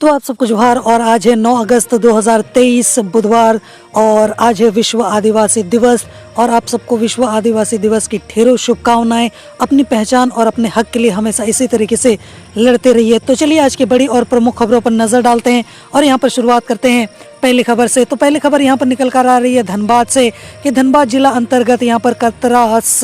तो आप सबको जोहार। और आज है 9 अगस्त 2023 बुधवार और आज है विश्व आदिवासी दिवस। और आप सबको विश्व आदिवासी दिवस की ढेरों शुभकामनाएं। अपनी पहचान और अपने हक के लिए हमेशा इसी तरीके से लड़ते रहिए। तो चलिए आज की बड़ी और प्रमुख खबरों पर नजर डालते हैं और यहाँ पर शुरुआत करते हैं पहली खबर से। तो पहली खबर यहाँ पर निकल कर आ रही है धनबाद से कि धनबाद जिला अंतर्गत यहाँ पर कतरास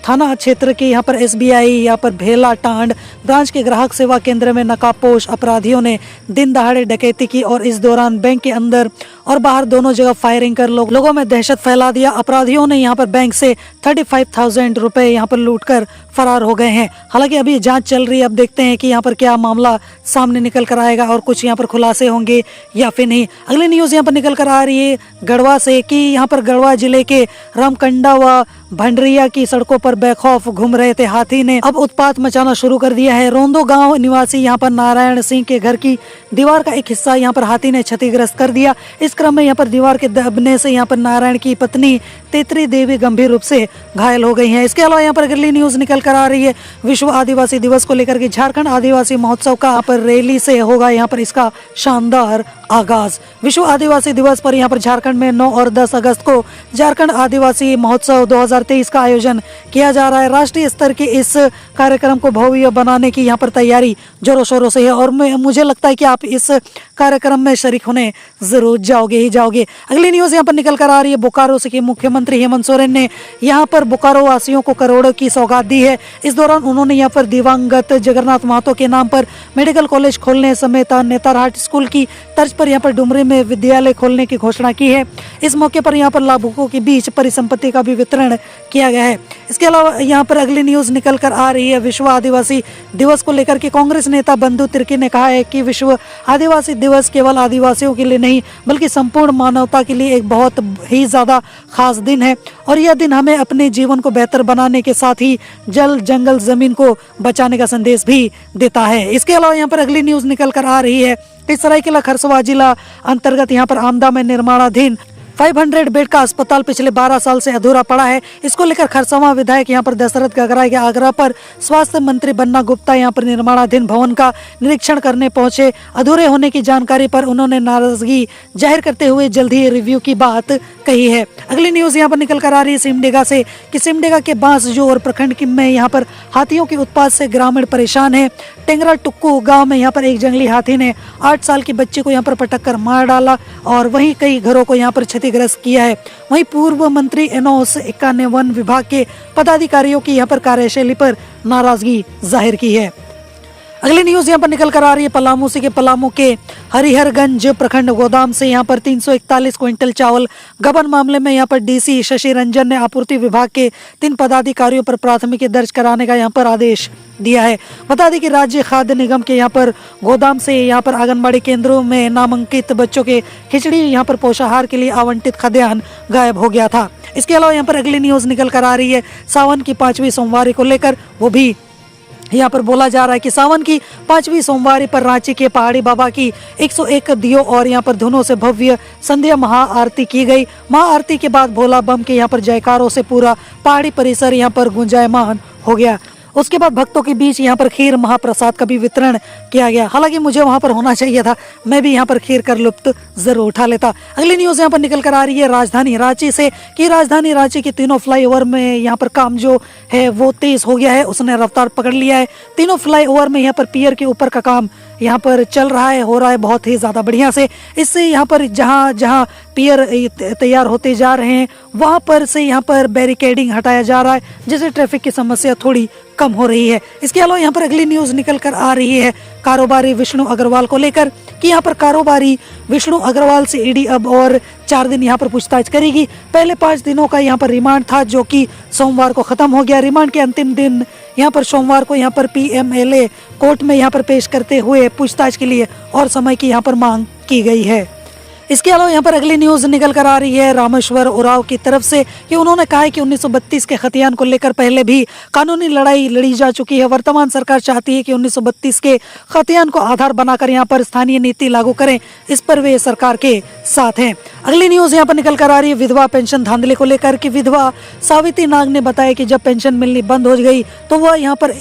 थाना क्षेत्र के यहाँ पर SBI यहाँ पर भेला टांड ब्रांच के ग्राहक सेवा केंद्र में नकाबपोश अपराधियों ने दिन दहाड़े डकैती की और इस दौरान बैंक के अंदर और बाहर दोनों जगह फायरिंग कर लोगों में दहशत फैला दिया। अपराधियों ने यहाँ पर बैंक से 35,000 रुपए यहाँ पर लूटकर फरार हो गए हैं। हालांकि अभी जांच चल रही है। अब देखते हैं कि यहाँ पर क्या मामला सामने निकल कर आएगा और कुछ यहाँ पर खुलासे होंगे या फिर नहीं। अगली न्यूज़ यहाँ पर निकल कर आ रही है गढ़वा से कि यहाँ पर गढ़वा जिले के रामकंडा व भंडरिया की सड़कों पर बेखौफ घूम रहे थे हाथी ने अब उत्पात मचाना शुरू कर दिया है। रोंदो गांव निवासी यहाँ पर नारायण सिंह के घर की दीवार का एक हिस्सा यहाँ पर हाथी ने क्षतिग्रस्त कर दिया। इस क्रम में यहाँ पर दीवार के दबने से यहाँ पर नारायण की पत्नी तेतरी देवी गंभीर रूप से घायल हो गई हैं। इसके अलावा यहाँ पर अगली न्यूज निकल कर आ रही है विश्व आदिवासी दिवस को लेकर के झारखंड आदिवासी महोत्सव का यहाँ पर रैली से होगा यहाँ पर इसका शानदार आगाज। विश्व आदिवासी दिवस पर यहाँ पर झारखंड में 9 और 10 अगस्त को झारखंड आदिवासी महोत्सव 2023 का आयोजन किया जा रहा है। राष्ट्रीय स्तर के इस कार्यक्रम को भव्य बनाने की यहाँ पर तैयारी जोरों शोरों से है और मुझे लगता है कि आप इस कार्यक्रम में शरीक होने जरूर जाओगे ही जाओगे। अगली न्यूज यहाँ पर निकल कर आ रही है बोकारो से कि मुख्यमंत्री हेमंत सोरेन ने यहाँ पर बोकारो वासियों को करोड़ों की सौगात दी है। इस दौरान उन्होंने यहाँ पर दिवंगत जगन्नाथ महतो के नाम पर मेडिकल कॉलेज खोलने समेत नेतारहाट स्कूल की तर्ज पर यहाँ पर डुमरी में विद्यालय खोलने की घोषणा की है। इस मौके पर यहाँ पर लाभुकों के बीच परिसंपत्ति का भी वितरण किया गया है। इसके अलावा यहाँ पर अगली न्यूज निकल कर आ रही है विश्व आदिवासी दिवस को लेकर के कांग्रेस नेता बंधु तिर्की ने कहा है कि विश्व आदिवासी दिवस केवल आदिवासियों के लिए नहीं बल्कि संपूर्ण मानवता के लिए एक बहुत ही ज्यादा खास दिन है और यह दिन हमें अपने जीवन को बेहतर बनाने के साथ ही जल जंगल जमीन को बचाने का संदेश भी देता है। इसके अलावा यहाँ पर अगली न्यूज निकल कर आ रही है कि सरायकेला खरसवां जिला अंतर्गत यहाँ पर आमदा में निर्माणाधीन 500 बेड का अस्पताल पिछले 12 साल से अधूरा पड़ा है। इसको लेकर खरसवां विधायक यहाँ पर दशरथ गगराय के आग्रह पर स्वास्थ्य मंत्री बन्ना गुप्ता यहाँ पर निर्माणाधीन भवन का निरीक्षण करने पहुंचे। अधूरे होने की जानकारी पर उन्होंने नाराजगी जाहिर करते हुए जल्द ही रिव्यू की बात कही है। अगली न्यूज यहाँ पर निकल कर आ रही है सिमडेगा से कि सिमडेगा के बांसजो और प्रखंड में यहाँ पर हाथियों के उत्पात से ग्रामीण परेशान है। टेंगरा टुक्कू गाँव में यहाँ पर एक जंगली हाथी ने 8 साल के बच्चे को यहाँ पर पटक कर मार डाला और वहीं कई घरों को यहाँ पर क्षतिग्रस्त किया है। वहीं पूर्व मंत्री एनोस एक्का ने वन विभाग के पदाधिकारियों की यहाँ पर कार्यशैली पर नाराजगी जाहिर की है। अगली न्यूज यहाँ पर निकल कर आ रही है पलामू से कि पलामू के हरिहरगंज प्रखंड गोदाम से यहाँ पर 341 क्विंटल चावल गबन मामले में यहाँ पर DC शशि रंजन ने आपूर्ति विभाग के 3 पदाधिकारियों पर प्राथमिकी दर्ज कराने का यहाँ पर आदेश दिया है। बता दें कि राज्य खाद्य निगम के यहाँ पर गोदाम से यहाँ पर आंगनबाड़ी केंद्रों में नामांकित बच्चों के खिचड़ी यहाँ पर पोषाहार के लिए आवंटित खाद्यान्न गायब हो गया था। इसके अलावा यहाँ पर अगली न्यूज निकल कर आ रही है सावन की 5वीं सोमवारी को लेकर। वो भी यहाँ पर बोला जा रहा है कि सावन की 5वीं सोमवारी पर रांची के पहाड़ी बाबा की 101 दियों और यहाँ पर धुनों से भव्य संध्या महाआरती की गई। महाआरती के बाद भोला बम के यहाँ पर जयकारों से पूरा पहाड़ी परिसर यहाँ पर गुंजायमान हो गया। उसके बाद भक्तों के बीच यहाँ पर खीर महाप्रसाद का भी वितरण किया गया। हालांकि मुझे वहाँ पर होना चाहिए था, मैं भी यहाँ पर खीर कर लुत्फ जरूर उठा लेता। अगली न्यूज यहाँ पर निकल कर आ रही है राजधानी रांची से कि राजधानी रांची के तीनों फ्लाईओवर में यहाँ पर काम जो है वो तेज हो गया है, उसने रफ्तार पकड़ लिया है। तीनों फ्लाईओवर में यहाँ पर पियर के ऊपर का काम यहाँ पर चल रहा है, हो रहा है बहुत ही ज़्यादा बढ़िया से। इससे यहाँ पर जहाँ जहाँ पियर तैयार होते जा रहे हैं वहाँ पर से यहाँ पर बैरिकेडिंग हटाया जा रहा है, जिससे ट्रैफिक की समस्या थोड़ी कम हो रही है। इसके अलावा यहाँ पर अगली न्यूज़ निकल कर आ रही है कारोबारी विष्णु अग्रवाल को लेकर कि यहाँ पर कारोबारी विष्णु अग्रवाल से ईडी अब और 4 दिन यहाँ पर पूछताछ करेगी। पहले 5 दिनों का यहाँ पर रिमांड था जो कि सोमवार को खत्म हो गया। रिमांड के अंतिम दिन यहाँ पर सोमवार को यहाँ पर PMLA कोर्ट में यहाँ पर पेश करते हुए पूछताछ के लिए और समय की यहाँ पर मांग की गई है। इसके अलावा यहाँ पर अगली न्यूज निकल कर आ रही है रामेश्वर उरांव की तरफ से कि उन्होंने कहा है कि 1932 के खतियान को लेकर पहले भी कानूनी लड़ाई लड़ी जा चुकी है। वर्तमान सरकार चाहती है कि 1932 के खतियान को आधार बनाकर यहाँ पर स्थानीय नीति लागू करें। इस पर वे सरकार के साथ हैं। अगली न्यूज यहाँ पर निकल कर आ रही है विधवा पेंशन धांधली को लेकर कि विधवा सावित्री नाग ने बताया कि जब पेंशन मिलनी बंद हो गई तो वह यहाँ पर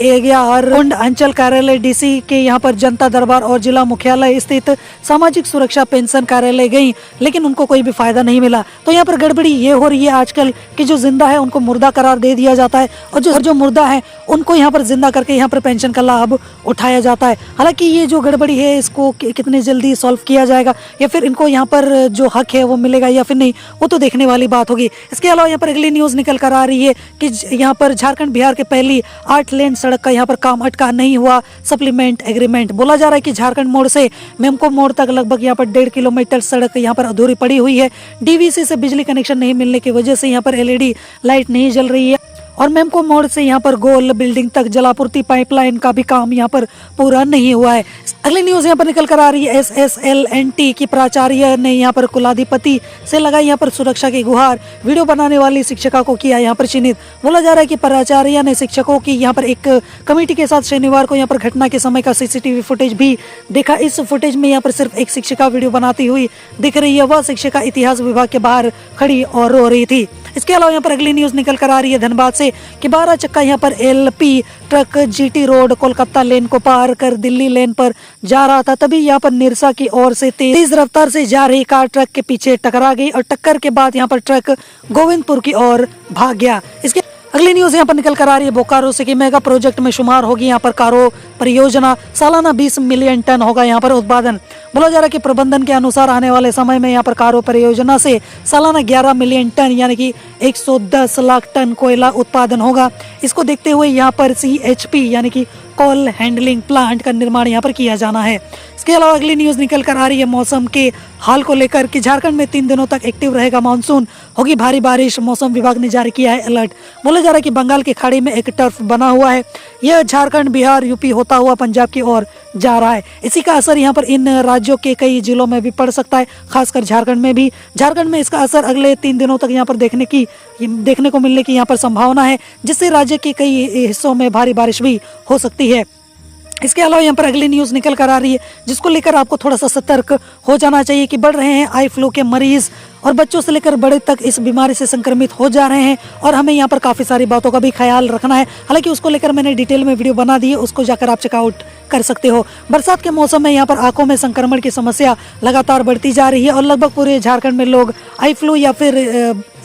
कुंड अंचल कार्यालय डीसी के यहाँ पर जनता दरबार और जिला मुख्यालय स्थित सामाजिक सुरक्षा पेंशन कार्यालय गई, लेकिन उनको कोई भी फायदा नहीं मिला। तो यहाँ पर गड़बड़ी ये हो रही है आजकल कि जो जिंदा है उनको मुर्दा करार दे दिया जाता है और जो मुर्दा है उनको यहाँ पर जिंदा करके यहाँ पर पेंशन का लाभ उठाया जाता है। हालांकि ये जो गड़बड़ी है इसको कितनी जल्दी सॉल्व किया जाएगा या फिर इनको यहाँ पर जो हक है वो मिलेगा या फिर नहीं, वो तो देखने वाली बात होगी। इसके अलावा यहाँ पर अगली न्यूज निकल कर आ रही है कि यहाँ पर झारखंड बिहार के पहली 8 लेन सड़क का यहाँ पर काम अटका, नहीं हुआ सप्लीमेंट एग्रीमेंट। बोला जा रहा है कि झारखंड मोड़ से मेमको मोड़ तक लगभग यहाँ पर 1.5 किलोमीटर सड़क यहाँ पर अधूरी पड़ी हुई है। डीवीसी से बिजली कनेक्शन नहीं मिलने की वजह से यहाँ पर एलईडी लाइट नहीं जल रही है और मेमको मोड़ से यहाँ पर गोल बिल्डिंग तक जलापूर्ति पाइपलाइन का भी काम यहाँ पर पूरा नहीं हुआ है। अगली न्यूज यहाँ पर निकल कर आ रही है SSLNT की प्राचार्य ने यहाँ पर कुलाधिपति से लगाई यहाँ पर सुरक्षा की गुहार। वीडियो बनाने वाली शिक्षिका को किया यहाँ पर चिन्हित। बोला जा रहा है कि प्राचार्य ने शिक्षकों की यहाँ पर एक कमेटी के साथ शनिवार को यहाँ पर घटना के समय का CCTV फुटेज भी देखा। इस फुटेज में यहाँ पर सिर्फ एक शिक्षिका वीडियो बनाती हुई दिख रही है। वह शिक्षिका इतिहास विभाग के बाहर खड़ी और रो रही थी। इसके अलावा यहाँ पर अगली न्यूज निकल कर आ रही है धनबाद से कि 12 चक्का यहाँ पर LP truck GT road Kolkata lane को पार कर दिल्ली लेन पर जा रहा था। तभी यहाँ पर निरसा की ओर से तेज रफ्तार से जा रही कार ट्रक के पीछे टकरा गई और टक्कर के बाद यहाँ पर ट्रक गोविंदपुर की ओर भाग गया। इसके अगली न्यूज यहाँ पर निकल कर आ रही है बोकारो से कि मेगा प्रोजेक्ट में शुमार होगी यहाँ पर कारो परियोजना। सालाना 20 मिलियन टन होगा यहाँ पर उत्पादन। बोला जा रहा है कि प्रबंधन के अनुसार आने वाले समय में यहाँ पर कारो परियोजना से सालाना 11 मिलियन टन यानी कि 110 लाख टन कोयला उत्पादन होगा। इसको देखते हुए यहाँ पर CHP यानी कि कोल हैंडलिंग प्लांट का निर्माण यहाँ पर किया जाना है। इसके अलावा अगली न्यूज निकल कर आ रही है मौसम के हाल को लेकर कि झारखंड में 3 दिनों तक एक्टिव रहेगा मानसून, होगी भारी बारिश। मौसम विभाग ने जारी किया है अलर्ट। बोला जा रहा है कि बंगाल की खाड़ी में एक टर्फ बना हुआ है, यह झारखंड बिहार यूपी होता हुआ पंजाब की ओर जा रहा है। इसी का असर यहाँ पर इन राज्यों के कई जिलों में भी पड़ सकता है, खासकर झारखंड में भी। झारखंड में इसका असर अगले 3 दिनों तक यहाँ पर देखने को मिलने की यहाँ पर संभावना है, जिससे राज्य के कई हिस्सों में भारी बारिश भी हो सकती है। इसके अलावा यहाँ पर अगली न्यूज निकल कर आ रही है जिसको लेकर आपको थोड़ा सा सतर्क हो जाना चाहिए कि बढ़ रहे हैं आई फ्लू के मरीज और बच्चों से लेकर बड़े तक इस बीमारी से संक्रमित हो जा रहे हैं और हमें यहाँ पर काफ़ी सारी बातों का भी ख्याल रखना है। हालांकि उसको लेकर मैंने डिटेल में वीडियो बना दी है, उसको जाकर आप चेकआउट कर सकते हो। बरसात के मौसम में यहाँ पर आंखों में संक्रमण की समस्या लगातार बढ़ती जा रही है और लगभग पूरे झारखंड में लोग आई फ्लू या फिर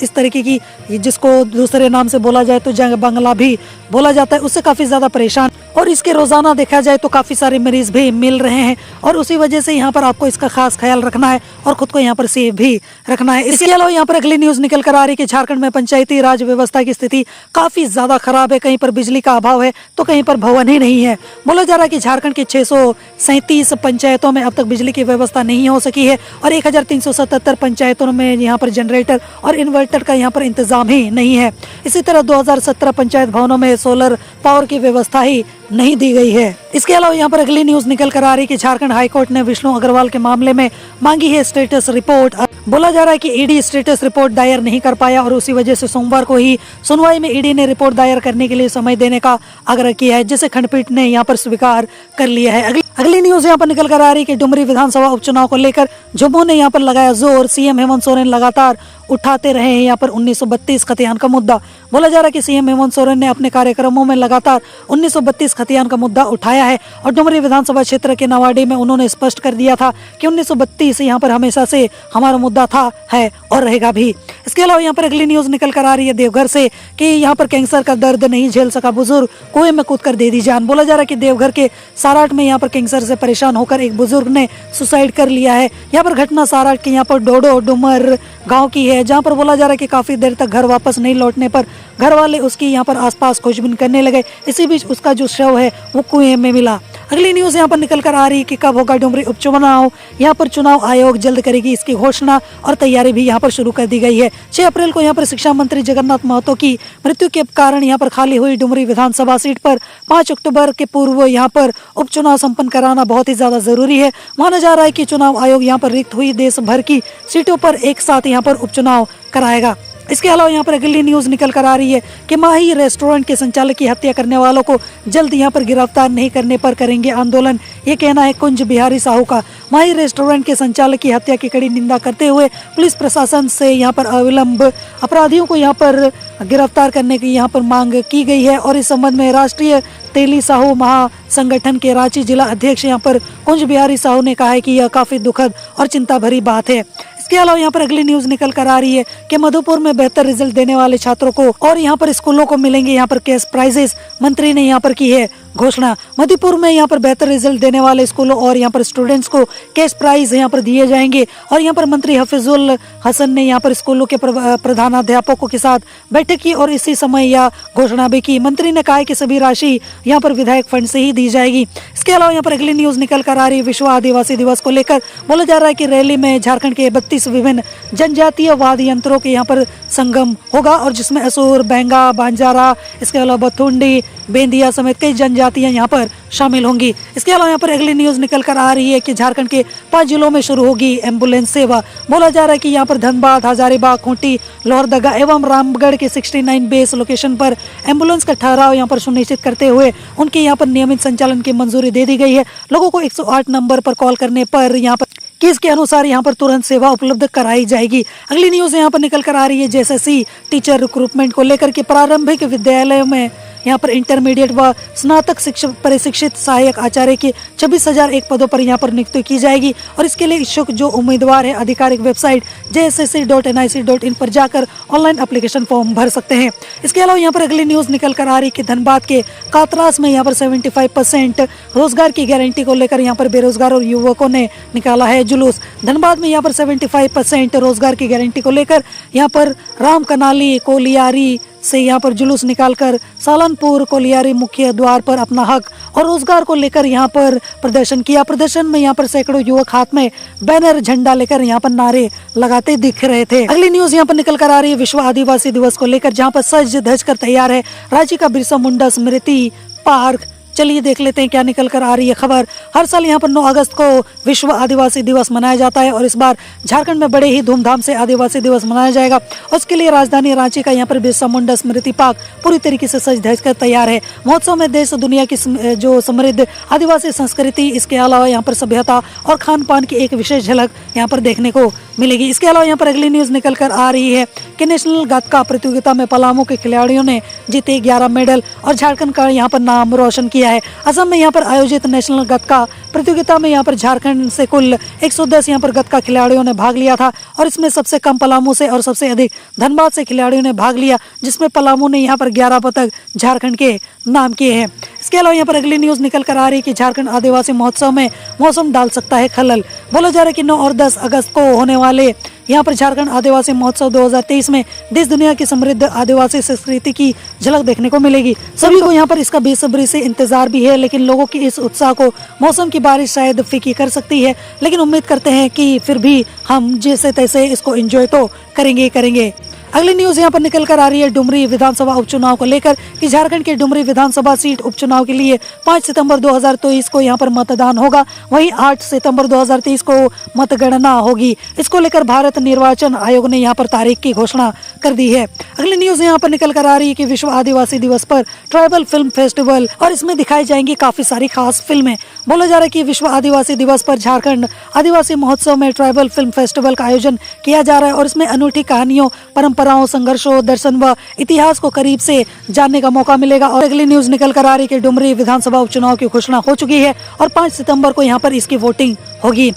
इस तरीके की जिसको दूसरे नाम से बोला जाए तो जंग बंगला भी बोला जाता है, उससे काफ़ी ज़्यादा परेशान और इसके रोज़ाना देखा जाए तो काफ़ी सारे मरीज भी मिल रहे हैं और उसी वजह से यहाँ पर आपको इसका खास ख्याल रखना है और खुद को यहाँ पर सेफ भी रखना है। इसके अलावा यहाँ पर अगली न्यूज़ निकल कर आ रही है कि झारखंड में पंचायती राज व्यवस्था की स्थिति काफ़ी ज़्यादा खराब है। कहीं पर बिजली का अभाव है तो कहीं पर भवन ही नहीं है। बोला जा रहा है कि झारखंड के 637 पंचायतों में अब तक बिजली की व्यवस्था नहीं हो सकी है और 1377 पंचायतों में यहाँ पर जनरेटर और इन्वर्टर का यहाँ पर इंतजाम ही नहीं है। इसी तरह 2017 पंचायत भवनों में सोलर पावर की व्यवस्था ही नहीं दी गई है। इसके अलावा यहाँ पर अगली न्यूज निकल कर आ रही है कि झारखंड हाईकोर्ट ने विष्णु अग्रवाल के मामले में मांगी है स्टेटस रिपोर्ट। बोला जा रहा है कि ईडी स्टेटस रिपोर्ट दायर नहीं कर पाया और उसी वजह से सोमवार को ही सुनवाई में ईडी ने रिपोर्ट दायर करने के लिए समय देने का आग्रह किया है, जिसे खंडपीठ ने यहाँ पर स्वीकार कर लिया है। अगली न्यूज यहाँ पर निकल कर आ रही है कि डुमरी विधानसभा उपचुनाव को लेकर झुमू ने यहाँ पर लगाया जोर। सीएम हेमंत सोरेन लगातार उठाते रहे हैं यहाँ पर 1932 खतियान का मुद्दा। बोला जा रहा है कि सीएम हेमंत सोरेन ने अपने कार्यक्रमों में लगातार 1932 खतियान का मुद्दा उठाया है और डुमरी विधानसभा क्षेत्र के नवाडी में उन्होंने स्पष्ट कर दिया था कि 1932 यहाँ पर हमेशा से हमारा मुद्दा था, है और रहेगा भी। इसके अलावा यहाँ पर अगली न्यूज निकल कर आ रही है देवघर से कि यहाँ पर कैंसर का दर्द नहीं झेल सका बुजुर्ग, कुएं में कूद कर दे दी जान। बोला जा रहा है कि देवघर के साराट में यहाँ पर कैंसर से परेशान होकर एक बुजुर्ग ने सुसाइड कर लिया है। यहाँ पर घटना साराट के यहाँ पर डोडो डुमर गांव की है, जहाँ पर बोला जा रहा है कि काफी देर तक घर वापस नहीं लौटने पर घर वाले उसकी यहाँ पर आसपास खोजबीन करने लगे। इसी बीच उसका जो शव है वो कुएं में मिला। अगली न्यूज यहाँ पर निकल कर आ रही है कि कब होगा डुमरी उपचुनाव। यहाँ पर चुनाव आयोग जल्द करेगी इसकी घोषणा और तैयारी भी यहाँ पर शुरू कर दी गई है। 6 अप्रैल को यहाँ पर शिक्षा मंत्री जगन्नाथ महतो की मृत्यु के कारण यहाँ पर खाली हुई डुमरी विधानसभा सीट पर 5 अक्टूबर के पूर्व यहाँ पर उपचुनाव संपन्न कराना बहुत ही ज्यादा जरूरी है। माना जा रहा है कि चुनाव आयोग यहाँ पर रिक्त हुई देश भर की सीटों पर एक साथ यहाँ पर उपचुनाव कराएगा। इसके अलावा यहाँ पर अगली न्यूज निकल कर आ रही है कि माही रेस्टोरेंट के संचालक की हत्या करने वालों को जल्द यहाँ पर गिरफ्तार नहीं करने पर करेंगे आंदोलन, ये कहना है कुंज बिहारी साहू का। माही रेस्टोरेंट के संचालक की हत्या की कड़ी निंदा करते हुए पुलिस प्रशासन से यहाँ पर अविलंब अपराधियों को यहाँ पर गिरफ्तार करने की यहाँ पर मांग की गई है। और इस संबंध में राष्ट्रीय तेली साहू महासंगठन के रांची जिला अध्यक्ष यहाँ पर कुंज बिहारी साहू ने कहा है कि यह काफी दुखद और चिंता भरी बात है। इसके अलावा यहाँ पर अगली न्यूज निकल कर आ रही है कि मधुपुर में बेहतर रिजल्ट देने वाले छात्रों को और यहाँ पर स्कूलों को मिलेंगे यहाँ पर कैश प्राइजेस। मंत्री ने यहाँ पर की है घोषणा। मधुपुर में यहाँ पर बेहतर रिजल्ट देने वाले स्कूलों और यहाँ पर स्टूडेंट्स को कैश प्राइज यहाँ पर दिए जाएंगे। और यहाँ पर मंत्री हफीजुल हसन ने यहाँ पर स्कूलों के प्रधानाध्यापकों के साथ बैठक की और इसी समय यह घोषणा भी की। मंत्री ने कहा है कि सभी राशि यहाँ पर विधायक फंड से ही दी जाएगी। इसके अलावा यहाँ पर अगली न्यूज निकल कर आ रही है विश्व आदिवासी दिवस को लेकर। बोला जा रहा है कि रैली में झारखंड के 32 विभिन्न जनजातीय वाद्य यंत्रों के यहाँ पर संगम होगा और जिसमें असुर, बेंगा, बांजारा, इसके अलावा बथुंडी, बेंदिया समेत कई जनजातियां यहाँ पर शामिल होंगी। इसके अलावा यहाँ पर अगली न्यूज निकल कर आ रही है कि झारखंड के 5 जिलों में शुरू होगी एम्बुलेंस सेवा। बोला जा रहा है कि यहाँ पर धनबाद, हजारीबाग, खूंटी, लोहरदगा एवं रामगढ़ के 69 बेस लोकेशन पर एम्बुलेंस का ठहराव यहाँ पर सुनिश्चित करते हुए उनके यहाँ पर नियमित संचालन की मंजूरी दे दी गई है। लोगों को 108 नंबर पर कॉल करने पर यहाँ पर केस के अनुसार यहाँ पर तुरंत सेवा उपलब्ध कराई जाएगी। अगली न्यूज यहाँ पर निकल कर आ रही है जेएसएससी टीचर रिक्रूटमेंट को लेकर के प्रारंभिक विद्यालयों में यहाँ पर इंटरमीडिएट व स्नातक शिक्षक परिशिक्षित सहायक आचार्य के 26,001 पदों पर यहाँ पर नियुक्ति की जाएगी। और इसके लिए इच्छुक जो उम्मीदवार है आधिकारिक वेबसाइट jssc.nic.in पर जाकर ऑनलाइन एप्लीकेशन फॉर्म भर सकते हैं। इसके अलावा यहाँ पर अगली न्यूज निकल कर आ रही है कि धनबाद के कातरास में यहाँ पर 75% रोजगार की गारंटी को लेकर यहाँ पर बेरोजगार और युवकों ने निकाला है जुलूस। धनबाद में यहाँ पर 75% रोजगार की गारंटी को लेकर यहाँ पर राम कनाली कोलियारी से यहाँ पर जुलूस निकालकर सालनपुर कोलियारी मुख्य द्वार पर अपना हक और रोजगार को लेकर यहाँ पर प्रदर्शन किया। प्रदर्शन में यहाँ पर सैकड़ों युवक हाथ में बैनर झंडा लेकर यहाँ पर नारे लगाते दिख रहे थे। अगली न्यूज यहाँ पर निकल कर आ रही है विश्व आदिवासी दिवस को लेकर, जहाँ पर सज धज कर तैयार है रांची का बिरसा मुंडा स्मृति पार्क। चलिए देख लेते हैं क्या निकल कर आ रही है खबर। हर साल यहाँ पर 9 अगस्त को विश्व आदिवासी दिवस मनाया जाता है और इस बार झारखंड में बड़े ही धूमधाम से आदिवासी दिवस मनाया जाएगा। उसके लिए राजधानी रांची का यहाँ पर बिरसा मुंडा स्मृति पार्क पूरी तरीके से सज धज कर तैयार है। महोत्सव में देश दुनिया की जो समृद्ध आदिवासी संस्कृति, इसके अलावा यहाँ पर सभ्यता और खान पान की एक विशेष झलक यहाँ पर देखने को मिलेगी। इसके अलावा यहाँ पर अगली न्यूज निकल कर आ रही है कि नेशनल गाथा प्रतियोगिता में पलामू के खिलाड़ियों ने जीते 11 मेडल और झारखंड का यहाँ पर नाम रोशन किया है। असम में यहाँ पर आयोजित नेशनल गतका प्रतियोगिता में यहाँ पर झारखंड से कुल 110 यहाँ पर गतका खिलाड़ियों ने भाग लिया था और इसमें सबसे कम पलामू से और सबसे अधिक धनबाद से खिलाड़ियों ने भाग लिया, जिसमें पलामू ने यहाँ पर 11 पदक झारखंड के नाम किए हैं। इसके अलावा यहाँ पर अगली न्यूज निकल कर आ रही है कि झारखंड आदिवासी महोत्सव में मौसम डाल सकता है खलल। बोला जा रहा है कि 9 और 10 अगस्त को होने वाले यहाँ पर झारखंड आदिवासी महोत्सव 2023 में देश दुनिया की समृद्ध आदिवासी संस्कृति की झलक देखने को मिलेगी। सभी को यहाँ पर इसका बेसब्री से इंतजार भी है, लेकिन लोगों की इस उत्साह को मौसम की बारिश शायद फीकी कर सकती है, लेकिन उम्मीद करते हैं कि फिर भी हम जैसे तैसे इसको एंजॉय तो करेंगे। अगली न्यूज यहाँ पर निकल कर आ रही है डुमरी विधानसभा उपचुनाव को लेकर कि झारखंड के डुमरी विधानसभा सीट उपचुनाव के लिए 5 सितंबर 2023 को यहाँ पर मतदान होगा। वहीं 8 सितंबर 2023 को मतगणना होगी। इसको लेकर भारत निर्वाचन आयोग ने यहाँ पर तारीख की घोषणा कर दी है। अगली न्यूज यहाँ पर निकल कर आ रही है कि विश्व आदिवासी दिवस पर ट्राइबल फिल्म फेस्टिवल और इसमें दिखाई जाएंगी काफी सारी खास फिल्में। बोला जा रहा है कि विश्व आदिवासी दिवस पर झारखंड आदिवासी महोत्सव में ट्राइबल फिल्म फेस्टिवल का आयोजन किया जा रहा है और इसमें अनूठी कहानियों, परंपराओं, संघर्षों, दर्शन व इतिहास को करीब से जानने का मौका मिलेगा। और अगली न्यूज निकल कर आ रही है कि डुमरी विधानसभा उपचुनाव की घोषणा हो चुकी है और 5 सितंबर को यहाँ पर इसकी वोटिंग होगी।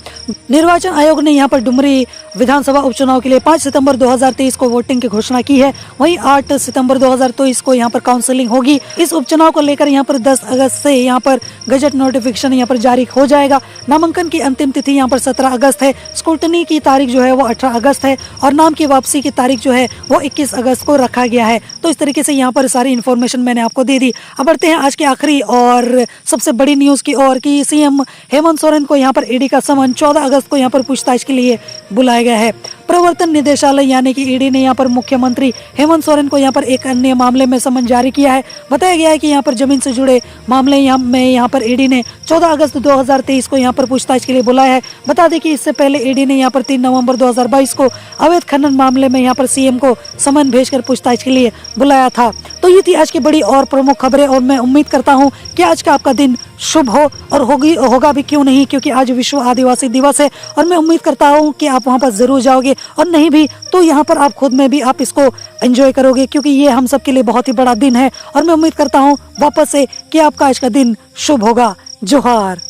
निर्वाचन आयोग ने यहाँ पर डुमरी विधानसभा उपचुनाव के लिए 5 सितंबर 2023 को वोटिंग की घोषणा की है। वहीं 8 सितंबर 2023 को यहाँ पर काउंसलिंग होगी। इस उपचुनाव को लेकर यहाँ पर 10 अगस्त से यहाँ पर गजट नोटिफिकेशन यहाँ पर जारी हो जाएगा। नामांकन की अंतिम तिथि यहाँ पर 17 अगस्त है। स्क्रूटनी की तारीख जो है वो 18 अगस्त है और नाम की वापसी की तारीख जो है वो 21 अगस्त को रखा गया है। तो इस तरीके से यहाँ पर सारी इन्फॉर्मेशन मैंने आपको दे दी। अब बढ़ते हैं आज की आखिरी और सबसे बड़ी न्यूज़ की ओर कि सीएम हेमंत सोरेन को यहाँ पर ईडी का समन 14 अगस्त को यहाँ पर पूछताछ के लिए बुलाया गया है। प्रवर्तन निदेशालय यानी कि ईडी ने यहाँ पर मुख्यमंत्री हेमंत सोरेन को यहाँ पर एक अन्य मामले में समन जारी किया है। बताया गया है कि यहाँ पर जमीन से जुड़े मामले यहाँ पर ईडी ने 14 अगस्त 2023 को यहाँ पर पूछताछ के लिए बुलाया है। बता दें कि इससे पहले ईडी ने यहाँ पर 3 नवंबर 2022 को अवैध खनन मामले में यहाँ पर सीएम को समन भेजकर पूछताछ के लिए बुलाया था। तो ये थी आज की बड़ी और प्रमुख खबरें और मैं उम्मीद करता हूँ कि आज का आपका दिन शुभ हो और होगा भी क्यों नहीं, क्योंकि आज विश्व आदिवासी दिवस है और मैं उम्मीद करता हूँ कि आप वहाँ पर जरूर जाओगे और नहीं भी तो यहाँ पर आप खुद में भी आप इसको एंजॉय करोगे, क्योंकि ये हम सब के लिए बहुत ही बड़ा दिन है और मैं उम्मीद करता हूँ वापस से कि आपका आज का दिन शुभ होगा। जोहार।